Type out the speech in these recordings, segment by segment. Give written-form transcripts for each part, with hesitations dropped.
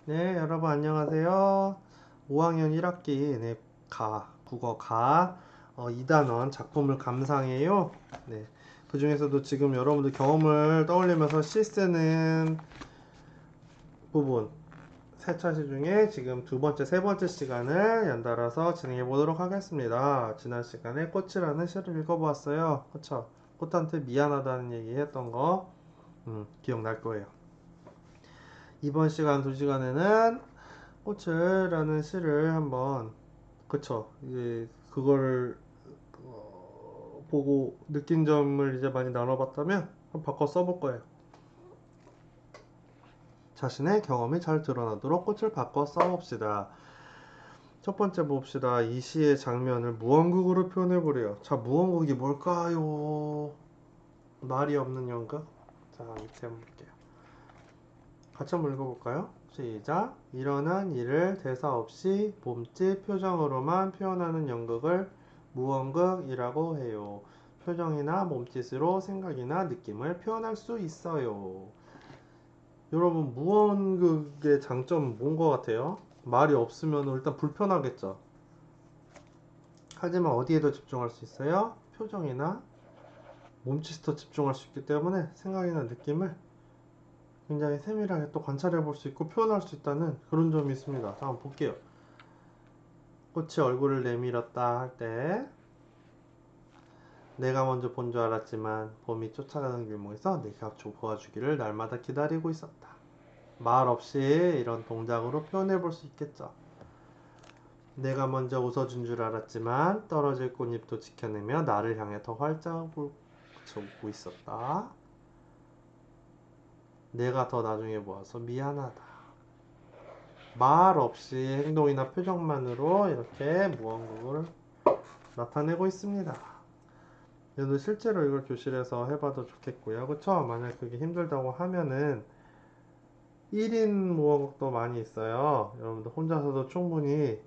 네, 여러분 안녕하세요. 5학년 1학기 국어 2단원 작품을 감상해요. 네, 그 중에서도 지금 여러분들 경험을 떠올리면서 시 쓰는 부분 세 차시 중에 지금 두 번째, 세 번째 시간을 연달아서 진행해 보도록 하겠습니다. 지난 시간에 꽃이라는 시를 읽어보았어요. 그쵸? 꽃한테 미안하다는 얘기 했던 거 기억날 거예요. 이번 시간 두 시간에는 꽃을라는 시를 한번 그쵸 이제 그걸 보고 느낀 점을 이제 많이 나눠봤다면 한번 바꿔 써볼 거예요. 자신의 경험이 잘 드러나도록 꽃을 바꿔 써봅시다. 첫 번째 봅시다. 이 시의 장면을 무언극으로 표현해보래요. 자, 무언극이 뭘까요? 말이 없는 연극? 자, 밑에 한번 볼게요. 같이 한번 읽어볼까요? 시작. 일어난 일을 대사 없이 몸짓 표정으로만 표현하는 연극을 무언극이라고 해요. 표정이나 몸짓으로 생각이나 느낌을 표현할 수 있어요. 여러분, 무언극의 장점은 뭔 것 같아요? 말이 없으면 일단 불편하겠죠. 하지만 어디에 더 집중할 수 있어요? 표정이나 몸짓에 더 집중할 수 있기 때문에 생각이나 느낌을 굉장히 세밀하게 또 관찰해 볼 수 있고 표현할 수 있다는 그런 점이 있습니다. 자, 한번 볼게요. 꽃이 얼굴을 내밀었다 할 때 내가 먼저 본 줄 알았지만 봄이 쫓아가는 길목에서 내가 도와주기를 날마다 기다리고 있었다. 말 없이 이런 동작으로 표현해 볼 수 있겠죠. 내가 먼저 웃어준 줄 알았지만 떨어질 꽃잎도 지켜내며 나를 향해 더 활짝 웃고 있었다. 내가 더 나중에 보아서 미안하다. 말 없이 행동이나 표정만으로 이렇게 무언가를 나타내고 있습니다. 얘도 실제로 이걸 교실에서 해봐도 좋겠고요. 그쵸? 만약 그게 힘들다고 하면은 1인 무언극도 많이 있어요. 여러분들 혼자서도 충분히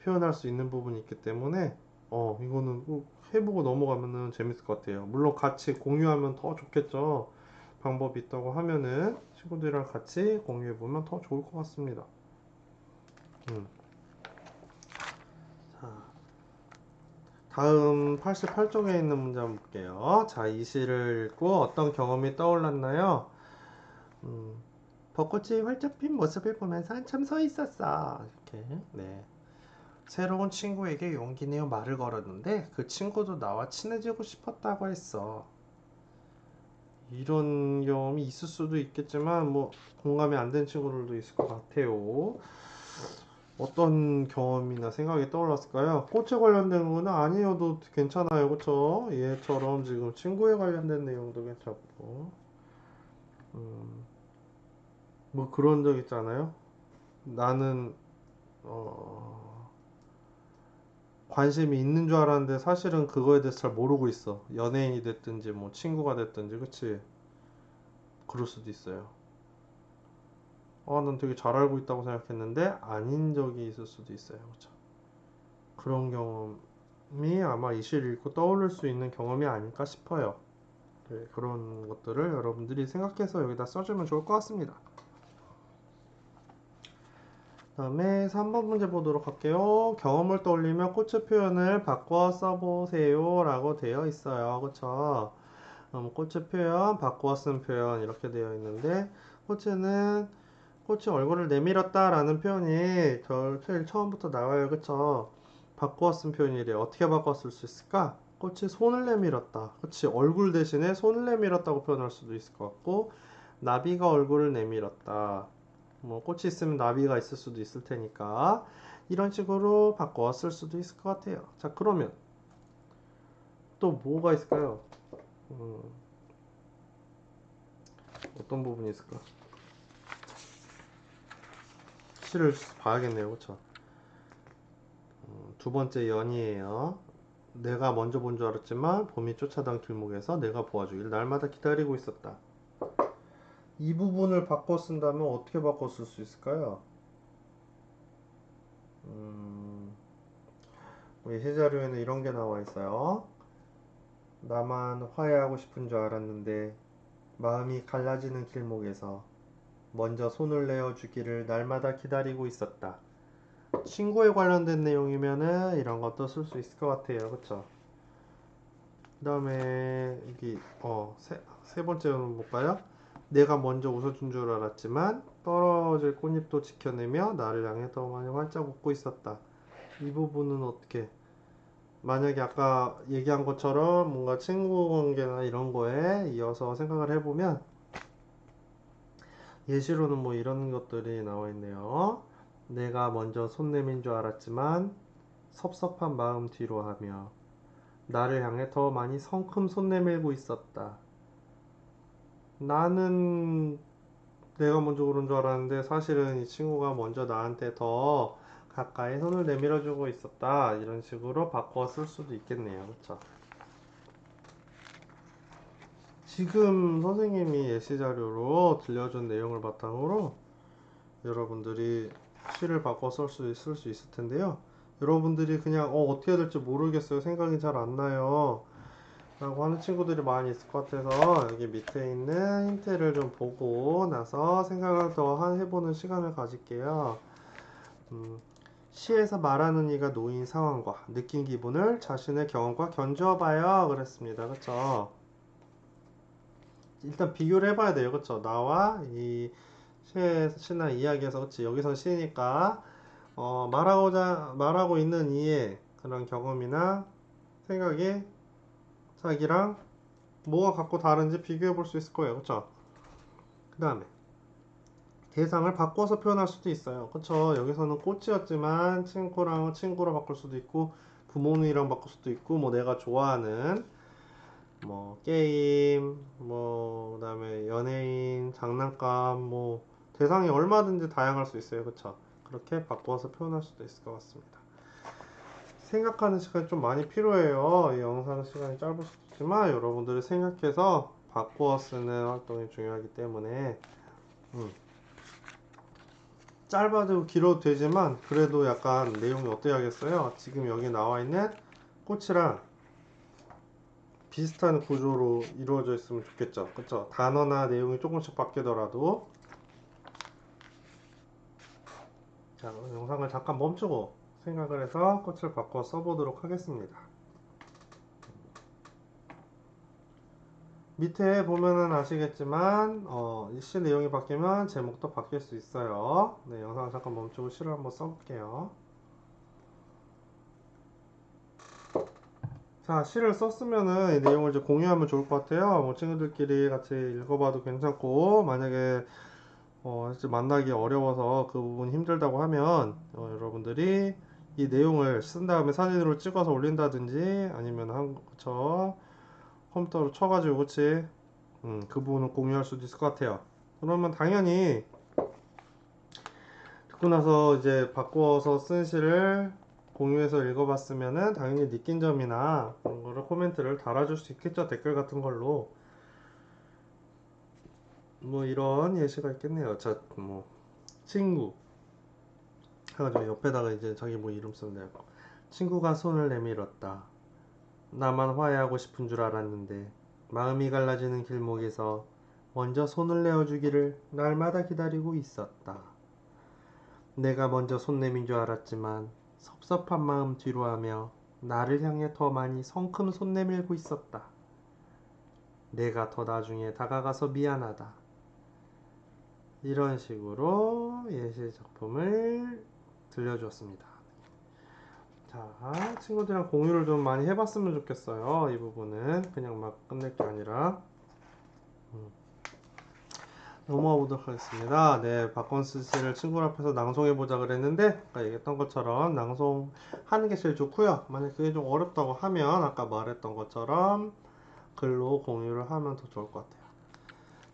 표현할 수 있는 부분이 있기 때문에 이거는 꼭 해보고 넘어가면은 재밌을 것 같아요. 물론 같이 공유하면 더 좋겠죠. 방법이 있다고 하면은 친구들이랑 같이 공유해보면 더 좋을 것 같습니다. 음. 자, 다음 88쪽에 있는 문제 한번 볼게요. 자, 이 시를 읽고 어떤 경험이 떠올랐나요? 음, 벚꽃이 활짝 핀 모습을 보면서 한참 서 있었어. 이렇게, 네. 새로운 친구에게 용기 내어 말을 걸었는데 그 친구도 나와 친해지고 싶었다고 했어. 이런 경험이 있을 수도 있겠지만 뭐 공감이 안 된 친구들도 있을 것 같아요. 어떤 경험이나 생각이 떠올랐을까요? 꽃에 관련된 거는 아니어도 괜찮아요. 그쵸? 얘처럼 지금 친구에 관련된 내용도 괜찮고. 음, 뭐 그런 적 있잖아요. 나는, 관심이 있는 줄 알았는데 사실은 그거에 대해서 잘 모르고 있어. 연예인이 됐든지 뭐 친구가 됐든지, 그치? 그럴 수도 있어요. 난 되게 잘 알고 있다고 생각했는데 아닌 적이 있을 수도 있어요. 그쵸? 그런 경험이 아마 이 시를 읽고 떠오를 수 있는 경험이 아닐까 싶어요. 네, 그런 것들을 여러분들이 생각해서 여기다 써주면 좋을 것 같습니다. 다음에 3번 문제 보도록 할게요. 경험을 떠올리며 꽃의 표현을 바꿔 써보세요 라고 되어 있어요. 그쵸? 꽃의 표현, 바꾸어 쓴 표현 이렇게 되어 있는데 꽃에는 꽃이 얼굴을 내밀었다 라는 표현이 제일 처음부터 나와요. 그쵸? 바꾸어 쓴 표현이래. 어떻게 바꿔 쓸 수 있을까? 꽃이 손을 내밀었다. 그치? 얼굴 대신에 손을 내밀었다고 표현할 수도 있을 것 같고 나비가 얼굴을 내밀었다. 뭐 꽃이 있으면 나비가 있을 수도 있을 테니까 이런 식으로 바꿔 쓸 수도 있을 것 같아요. 자, 그러면 또 뭐가 있을까요? 음, 어떤 부분이 있을까? 시를 봐야겠네요. 그쵸? 두 번째 연이에요. 내가 먼저 본 줄 알았지만 봄이 쫓아다니는 길목에서 내가 보아주길 날마다 기다리고 있었다. 이 부분을 바꿔 쓴다면 어떻게 바꿔 쓸 수 있을까요? 음, 우리 해자료에는 이런 게 나와 있어요. 나만 화해하고 싶은 줄 알았는데 마음이 갈라지는 길목에서 먼저 손을 내어주기를 날마다 기다리고 있었다. 친구에 관련된 내용이면은 이런 것도 쓸 수 있을 것 같아요. 그쵸? 그 다음에 여기 세 번째는 뭘까요? 내가 먼저 웃어준 줄 알았지만 떨어질 꽃잎도 지켜내며 나를 향해 더 많이 활짝 웃고 있었다. 이 부분은 어떻게? 만약에 아까 얘기한 것처럼 뭔가 친구 관계나 이런 거에 이어서 생각을 해보면 예시로는 뭐 이런 것들이 나와 있네요. 내가 먼저 손 내민 줄 알았지만 섭섭한 마음 뒤로 하며 나를 향해 더 많이 성큼 손 내밀고 있었다. 나는 내가 먼저 그런 줄 알았는데 사실은 이 친구가 먼저 나한테 더 가까이 손을 내밀어주고 있었다. 이런 식으로 바꿔 쓸 수도 있겠네요. 그쵸? 지금 선생님이 예시 자료로 들려준 내용을 바탕으로 여러분들이 시를 바꿔 쓸 수 있을 텐데요. 여러분들이 그냥 어떻게 해야 될지 모르겠어요. 생각이 잘 안 나요. 라고 하는 친구들이 많이 있을 것 같아서 여기 밑에 있는 힌트를 좀 보고 나서 생각을 더 해보는 시간을 가질게요. 시에서 말하는 이가 놓인 상황과 느낀 기분을 자신의 경험과 견주어 봐요. 그랬습니다. 그쵸? 일단 비교를 해봐야 돼요. 그쵸? 나와 이 시나 이야기에서, 그치? 여기서 시니까 말하고 있는 이의 그런 경험이나 생각이 자기랑 뭐가 갖고 다른지 비교해 볼 수 있을 거예요. 그쵸? 그 다음에 대상을 바꿔서 표현할 수도 있어요. 그쵸? 여기서는 꽃이었지만 친구로 바꿀 수도 있고 부모님이랑 바꿀 수도 있고 뭐 내가 좋아하는 뭐 게임 뭐 그다음에 연예인 장난감 뭐 대상이 얼마든지 다양할 수 있어요. 그쵸? 그렇게 바꿔서 표현할 수도 있을 것 같습니다. 생각하는 시간이 좀 많이 필요해요. 이 영상 시간이 짧을 수도 있지만 여러분들이 생각해서 바꾸어 쓰는 활동이 중요하기 때문에 짧아도 길어도 되지만 그래도 약간 내용이 어떻게 하겠어요? 지금 여기 나와 있는 꽃이랑 비슷한 구조로 이루어져 있으면 좋겠죠. 그쵸? 단어나 내용이 조금씩 바뀌더라도. 자, 영상을 잠깐 멈추고 생각을 해서 꽃을 바꿔 써보도록 하겠습니다. 밑에 보면은 아시겠지만 이 시 내용이 바뀌면 제목도 바뀔 수 있어요. 네, 영상을 잠깐 멈추고 시를 한번 써볼게요. 자, 시를 썼으면은 이 내용을 이제 공유하면 좋을 것 같아요. 뭐 친구들끼리 같이 읽어봐도 괜찮고, 만약에 이제 만나기 어려워서 그 부분 힘들다고 하면 여러분들이 이 내용을 쓴 다음에 사진으로 찍어서 올린다든지 아니면 그쵸, 컴퓨터로 쳐가지고 그치, 그 부분을 공유할 수도 있을 것 같아요. 그러면 당연히 듣고 나서 이제 바꾸어서 쓴 시를 공유해서 읽어봤으면은 당연히 느낀 점이나 그런 거를 코멘트를 달아줄 수 있겠죠. 댓글 같은 걸로. 뭐 이런 예시가 있겠네요. 자, 뭐 친구 해가지고 옆에다가 이제 자기 뭐 이름 쓰면 돼요. 친구가 손을 내밀었다. 나만 화해하고 싶은 줄 알았는데 마음이 갈라지는 길목에서 먼저 손을 내어주기를 날마다 기다리고 있었다. 내가 먼저 손 내민 줄 알았지만 섭섭한 마음 뒤로하며 나를 향해 더 많이 성큼 손 내밀고 있었다. 내가 더 나중에 다가가서 미안하다. 이런 식으로 예시 작품을 들려주었습니다. 자, 친구들이랑 공유를 좀 많이 해봤으면 좋겠어요. 이 부분은 그냥 막 끝낼 게 아니라. 넘어가 보도록 하겠습니다. 네, 박건스 씨를 친구 앞에서 낭송해보자 그랬는데, 아까 얘기했던 것처럼 낭송하는 게 제일 좋고요. 만약 그게 좀 어렵다고 하면, 아까 말했던 것처럼 글로 공유를 하면 더 좋을 것 같아요.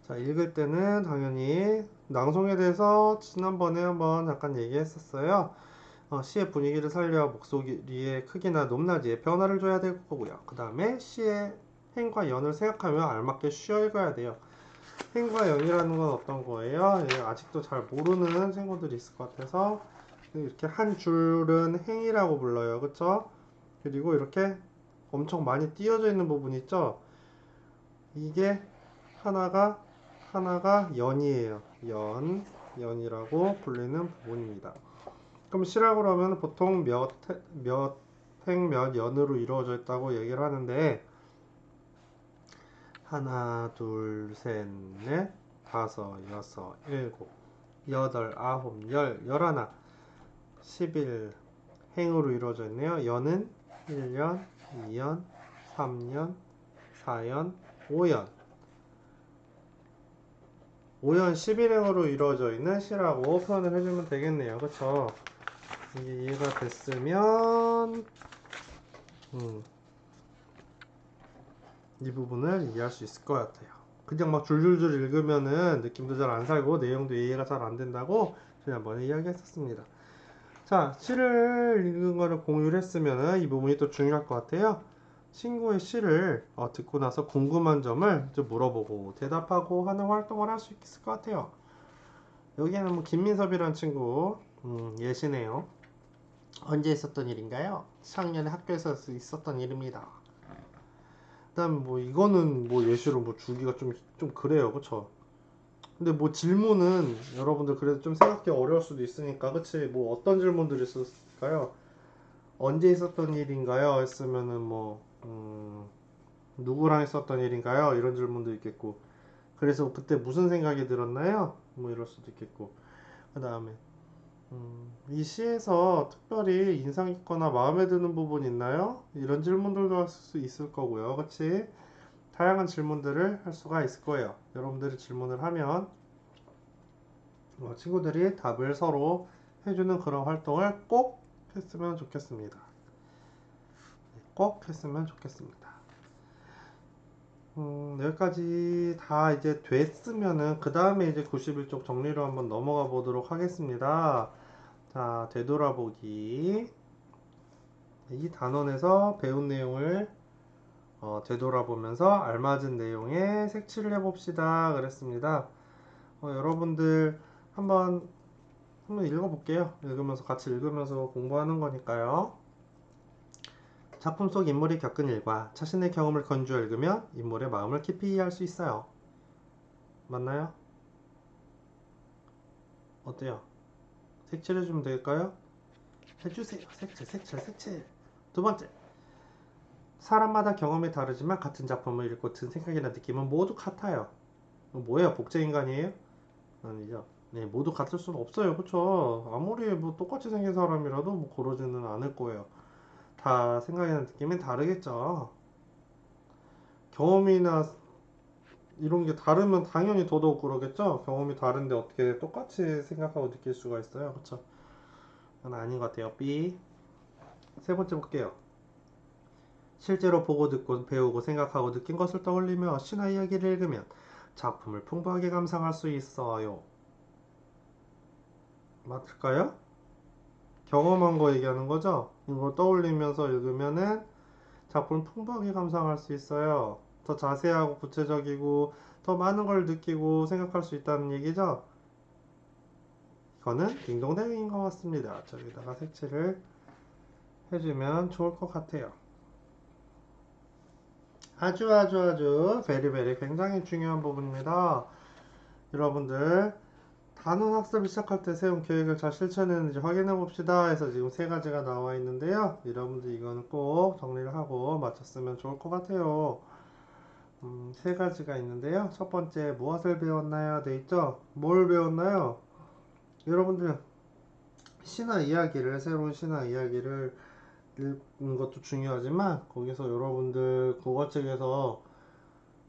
자, 읽을 때는 당연히 낭송에 대해서 지난번에 한번 잠깐 얘기했었어요. 시의 분위기를 살려 목소리의 크기나 높낮이에 변화를 줘야 될 거고요. 그 다음에 시의 행과 연을 생각하며 알맞게 쉬어 읽어야 돼요. 행과 연이라는 건 어떤 거예요? 예, 아직도 잘 모르는 친구들이 있을 것 같아서 이렇게 한 줄은 행이라고 불러요. 그쵸? 그리고 이렇게 엄청 많이 띄어져 있는 부분 있죠? 이게 하나가 하나가 연이에요. 연이라고 불리는 부분입니다. 그럼 시라고 하면 보통 몇 행 몇 연으로 이루어져 있다고 얘기를 하는데 하나, 둘, 셋, 넷, 다섯, 여섯, 일곱, 여덟, 아홉, 열하나, 11행으로 이루어져 있네요. 연은 1년, 2년, 3년, 4년, 5년. 5년 11행으로 이루어져 있는 시라고 표현을 해주면 되겠네요. 그쵸? 이게 이해가 됐으면, 이 부분을 이해할 수 있을 것 같아요. 그냥 막 줄줄줄 읽으면은 느낌도 잘 안 살고 내용도 이해가 잘 안 된다고 지난번에 이야기했었습니다. 자, 시를 읽는 거를 공유를 했으면은 이 부분이 또 중요할 것 같아요. 친구의 시를 듣고 나서 궁금한 점을 좀 물어보고 대답하고 하는 활동을 할 수 있을 것 같아요. 여기에는 뭐 김민섭이라는 친구 예시네요. 언제 있었던 일인가요? 작년에 학교에서 있었던 일입니다. 그다음 뭐 이거는 뭐 예시로 뭐 주기가 좀 그래요, 그쵸? 근데 뭐 질문은 여러분들 그래도 좀 생각하기 어려울 수도 있으니까, 그치? 뭐 어떤 질문들이 있었을까요? 언제 있었던 일인가요? 했으면은 뭐 누구랑 있었던 일인가요? 이런 질문도 있겠고, 그래서 그때 무슨 생각이 들었나요? 뭐 이럴 수도 있겠고, 그 다음에 이 시에서 특별히 인상 깊거나 마음에 드는 부분 있나요? 이런 질문들도 할 수 있을 거고요, 그치? 다양한 질문들을 할 수가 있을 거예요. 여러분들이 질문을 하면 친구들이 답을 서로 해주는 그런 활동을 꼭 했으면 좋겠습니다. 꼭 했으면 좋겠습니다. 여기까지 다 이제 됐으면은 그 다음에 이제 91쪽 정리로 한번 넘어가 보도록 하겠습니다. 자, 되돌아보기. 이 단원에서 배운 내용을 되돌아보면서 알맞은 내용에 색칠을 해봅시다. 그랬습니다. 여러분들 한번 읽어볼게요. 읽으면서 같이 읽으면서 공부하는 거니까요. 작품 속 인물이 겪은 일과 자신의 경험을 건져 읽으면 인물의 마음을 깊이 이해할 수 있어요. 맞나요? 어때요? 색칠해주면 될까요? 해주세요. 색칠. 두 번째, 사람마다 경험이 다르지만 같은 작품을 읽고 든 생각이나 느낌은 모두 같아요. 뭐예요? 복제인간이에요? 아니죠. 네, 모두 같을 수는 없어요. 그쵸? 아무리 뭐 똑같이 생긴 사람이라도 뭐 그러지는 않을 거예요. 다 생각이나 느낌이 다르겠죠. 경험이나 이런 게 다르면 당연히 더더욱 그러겠죠. 경험이 다른데 어떻게 똑같이 생각하고 느낄 수가 있어요. 그쵸? 그건 아닌 것 같아요. B. 세 번째 볼게요. 실제로 보고 듣고 배우고 생각하고 느낀 것을 떠올리며 신화 이야기를 읽으면 작품을 풍부하게 감상할 수 있어요. 맞을까요? 경험한 거 얘기하는 거죠? 이걸 떠올리면서 읽으면은 작품을 풍부하게 감상할 수 있어요. 더 자세하고 구체적이고 더 많은 걸 느끼고 생각할 수 있다는 얘기죠? 이거는 딩동댕인 것 같습니다. 저기다가 색칠을 해주면 좋을 것 같아요. 아주 베리베리 굉장히 중요한 부분입니다. 여러분들 단원 학습을 시작할 때 세운 계획을 잘 실천했는지 확인해 봅시다 해서 지금 세 가지가 나와 있는데요. 여러분들 이거는 꼭 정리를 하고 마쳤으면 좋을 것 같아요. 세 가지가 있는데요. 첫 번째, 무엇을 배웠나요? 돼 있죠? 뭘 배웠나요? 여러분들 새로운 신화 이야기를 읽는 것도 중요하지만 거기서 여러분들 국어책에서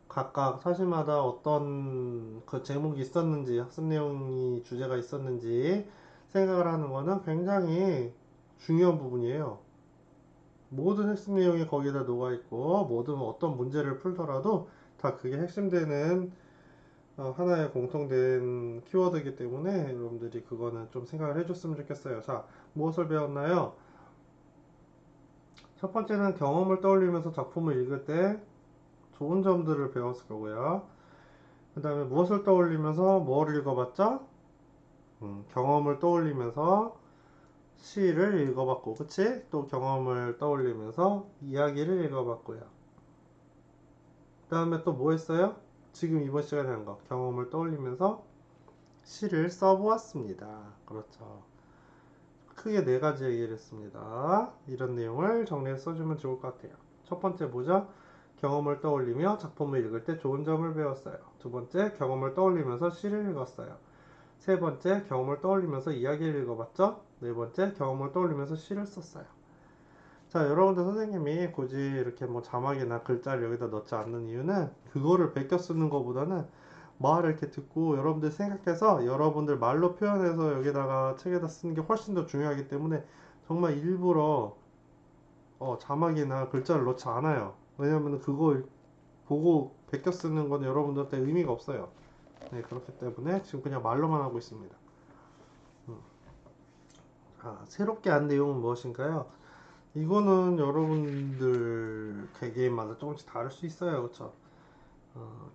각각 사실마다 어떤 그 제목이 있었는지 학습 내용이 주제가 있었는지 생각을 하는 거는 굉장히 중요한 부분이에요. 모든 핵심 내용이 거기다 녹아 있고 모든 어떤 문제를 풀더라도 다 그게 핵심되는 하나의 공통된 키워드이기 때문에 여러분들이 그거는 좀 생각을 해줬으면 좋겠어요. 자, 무엇을 배웠나요? 첫 번째는 경험을 떠올리면서 작품을 읽을 때 좋은 점들을 배웠을 거고요. 그 다음에 무엇을 떠올리면서 뭘 읽어봤죠? 경험을 떠올리면서 시를 읽어봤고, 그치? 또 경험을 떠올리면서 이야기를 읽어봤고요. 그 다음에 또 뭐 했어요? 지금 이번 시간에 한 거 경험을 떠올리면서 시를 써보았습니다. 그렇죠. 크게 네 가지 얘기를 했습니다. 이런 내용을 정리해서 써주면 좋을 것 같아요. 첫 번째 뭐죠? 경험을 떠올리며 작품을 읽을 때 좋은 점을 배웠어요. 두 번째, 경험을 떠올리면서 시를 읽었어요. 세 번째, 경험을 떠올리면서 이야기를 읽어봤죠. 네 번째, 경험을 떠올리면서 시를 썼어요. 자, 여러분들 선생님이 굳이 이렇게 뭐 자막이나 글자를 여기다 넣지 않는 이유는 그거를 베껴 쓰는 것보다는 말을 이렇게 듣고 여러분들 생각해서 여러분들 말로 표현해서 여기다가 책에다 쓰는 게 훨씬 더 중요하기 때문에 정말 일부러 자막이나 글자를 넣지 않아요. 왜냐면 그거 보고 베껴 쓰는 건 여러분들한테 의미가 없어요. 네, 그렇기 때문에 지금 그냥 말로만 하고 있습니다. 음. 새롭게 한 내용은 무엇인가요? 이거는 여러분들 개개인마다 조금씩 다를 수 있어요. 그렇죠?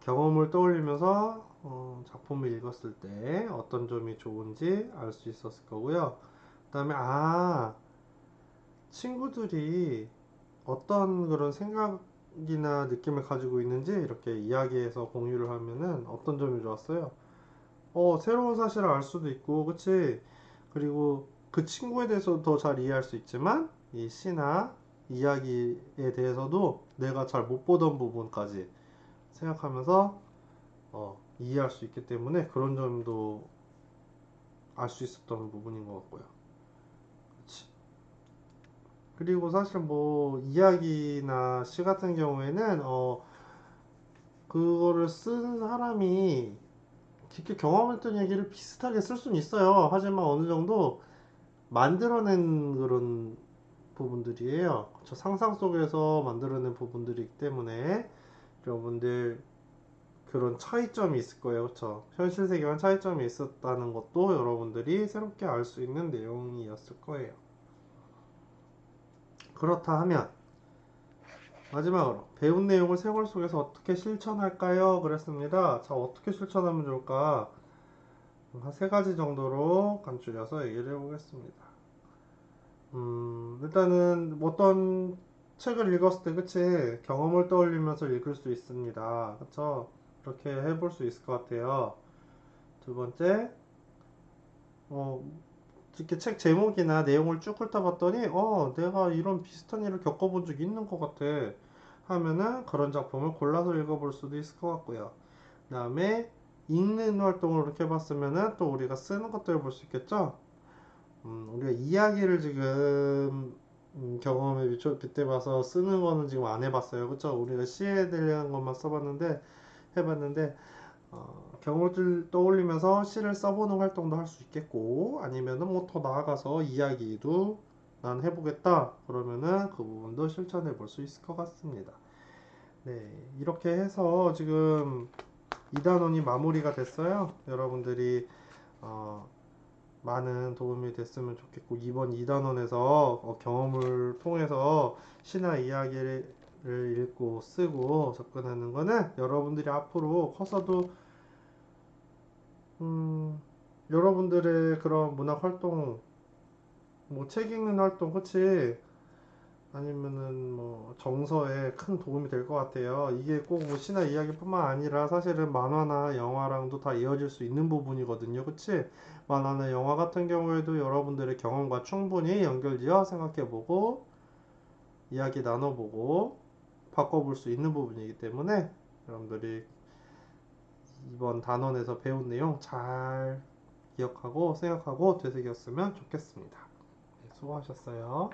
경험을 떠올리면서 작품을 읽었을 때 어떤 점이 좋은지 알 수 있었을 거고요. 그 다음에 친구들이 어떤 그런 생각이나 느낌을 가지고 있는지 이렇게 이야기해서 공유를 하면은 어떤 점이 좋았어요? 새로운 사실을 알 수도 있고, 그치? 그리고 그 친구에 대해서 더 잘 이해할 수 있지만, 이 시나 이야기에 대해서도 내가 잘 못 보던 부분까지 생각하면서, 이해할 수 있기 때문에 그런 점도 알 수 있었던 부분인 것 같고요. 그치? 그리고 사실 뭐, 이야기나 시 같은 경우에는, 그거를 쓴 사람이 직접 경험했던 얘기를 비슷하게 쓸 수는 있어요. 하지만 어느 정도 만들어낸 그런 부분들이에요. 저 상상 속에서 만들어낸 부분들이기 때문에 여러분들 그런 차이점이 있을 거예요. 그렇죠? 현실 세계와 차이점이 있었다는 것도 여러분들이 새롭게 알 수 있는 내용이었을 거예요. 그렇다 하면 마지막으로 배운 내용을 생활 속에서 어떻게 실천할까요? 그랬습니다. 자, 어떻게 실천하면 좋을까? 한 세 가지 정도로 간추려서 얘기를 해보겠습니다. 일단은 어떤 책을 읽었을 때, 그치? 경험을 떠올리면서 읽을 수 있습니다. 그쵸? 그렇게 해볼 수 있을 것 같아요. 두 번째, 어, 이렇게 책 제목이나 내용을 쭉 훑어봤더니, 내가 이런 비슷한 일을 겪어본 적이 있는 것 같아. 하면은 그런 작품을 골라서 읽어볼 수도 있을 것 같고요. 그 다음에 읽는 활동을 이렇게 해봤으면은 또 우리가 쓰는 것도 해볼 수 있겠죠? 우리가 이야기를 지금 경험에 빗대 봐서 쓰는 거는 지금 안 해봤어요. 그쵸? 우리가 시에 대한 것만 써봤는데, 해봤는데, 경험을 떠올리면서 시를 써보는 활동도 할 수 있겠고, 아니면은 뭐 더 나아가서 이야기도 난 해보겠다. 그러면은 그 부분도 실천해 볼 수 있을 것 같습니다. 네, 이렇게 해서 지금 2단원이 마무리가 됐어요. 여러분들이, 어, 많은 도움이 됐으면 좋겠고 이번 2단원에서 경험을 통해서 신화 이야기를 읽고 쓰고 접근하는 거는 여러분들이 앞으로 커서도 음, 여러분들의 그런 문학 활동 뭐 책 읽는 활동 그치 아니면은 뭐 정서에 큰 도움이 될 것 같아요. 이게 꼭 뭐 신화 이야기뿐만 아니라 사실은 만화나 영화랑도 다 이어질 수 있는 부분이거든요. 그치? 만화나 영화 같은 경우에도 여러분들의 경험과 충분히 연결지어 생각해보고 이야기 나눠보고 바꿔볼 수 있는 부분이기 때문에 여러분들이 이번 단원에서 배운 내용 잘 기억하고 생각하고 되새겼으면 좋겠습니다. 네, 수고하셨어요.